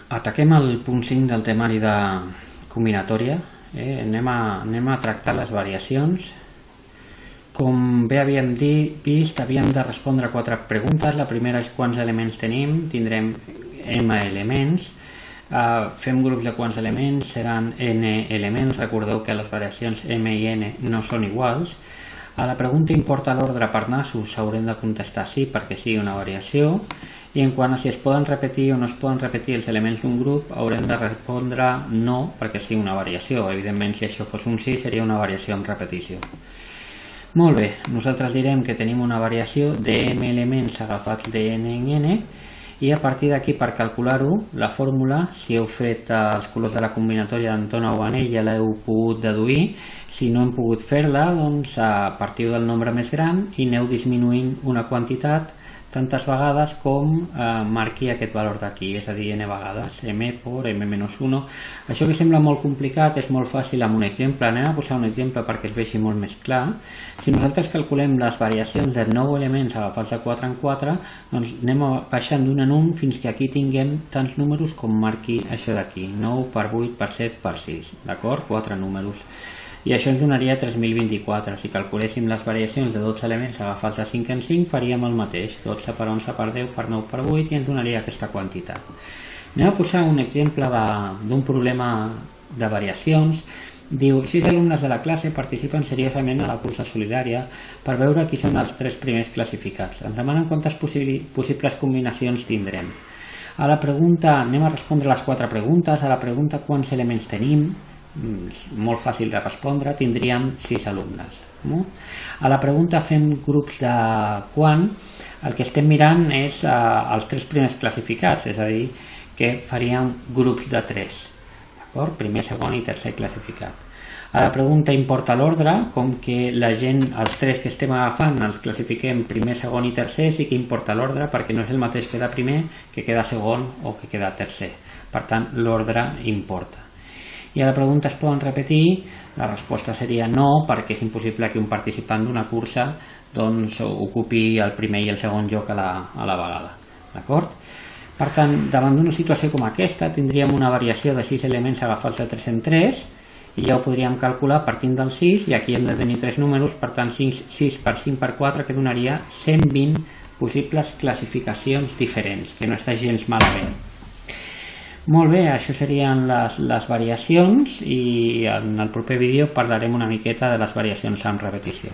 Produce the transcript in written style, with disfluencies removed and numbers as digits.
Ataquem el punt 5 del temari de combinatòria. Anem a tractar les variacions. Com bé havíem vist, havíem de respondre 4 preguntes. La primera és quants elements tenim. Tindrem m elements. Fem grups de quants elements, seran n elements. Recordeu que les variacions m i n no són iguals. A la pregunta importa l'ordre per nassos haurem de contestar sí perquè sigui una variació, i en quant a si es poden repetir o no es poden repetir els elements d'un grup haurem de respondre no perquè sigui una variació. Evidentment, si això fos un sí seria una variació amb repetició. Molt bé, nosaltres direm que tenim una variació de m elements agafats de n en n, i a partir d'aquí, per calcular-ho, la fórmula, si heu fet els colors de la combinatòria d'Antona o Anell ja l'heu pogut deduir. Si no hem pogut fer-la, doncs partiu del nombre més gran i aneu disminuint una quantitat tantes vegades com marqui aquest valor d'aquí, és a dir, n vegades, m per m-1. Això que sembla molt complicat és molt fàcil amb un exemple. Anem a posar un exemple perquè es vegi molt més clar. Si nosaltres calculem les variacions de 9 elements agafats de 4 en 4, doncs anem baixant d'un en un fins que aquí tinguem tants números com marqui això d'aquí, 9 per 8 per 7 per 6, d'acord? 4 números. I això ens donaria 3024. Si calculéssim les variacions de 12 elements agafats de 5 en 5, faríem el mateix, 12 per 11 per 10 per 9 per 8, i ens donaria aquesta quantitat. Anem a posar un exemple d'un problema de variacions. Diu, 6 alumnes de la classe participen seriosament a la cursa solidària per veure qui són els 3 primers classificats. Ens demanen quantes possibles combinacions tindrem. A la pregunta, anem a respondre les 4 preguntes. A la pregunta quants elements tenim, molt fàcil de respondre, tindríem 6 alumnes. A la pregunta fem grups de quant, el que estem mirant és els 3 primers classificats, és a dir, que faríem grups de 3, primer, segon i tercer classificat. A la pregunta importa l'ordre, com que la gent, els 3 que estem agafant els classifiquem primer, segon i tercer, sí que importa l'ordre perquè no és el mateix quedar primer que quedar segon o que quedar tercer. Per tant, l'ordre importa. I a la pregunta es poden repetir? La resposta seria no, perquè és impossible que un participant d'una cursa ocupi el primer i el segon lloc a la vegada. D'acord? Per tant, davant d'una situació com aquesta, tindríem una variació de 6 elements agafats de 3 en 3, i ja ho podríem calcular partint del 6, i aquí hem de tenir 3 números, per tant 6 per 5 per 4, que donaria 120 possibles classificacions diferents, que no està gens malament. Molt bé, això serien les variacions, i en el proper vídeo parlarem una miqueta de les variacions amb repetició.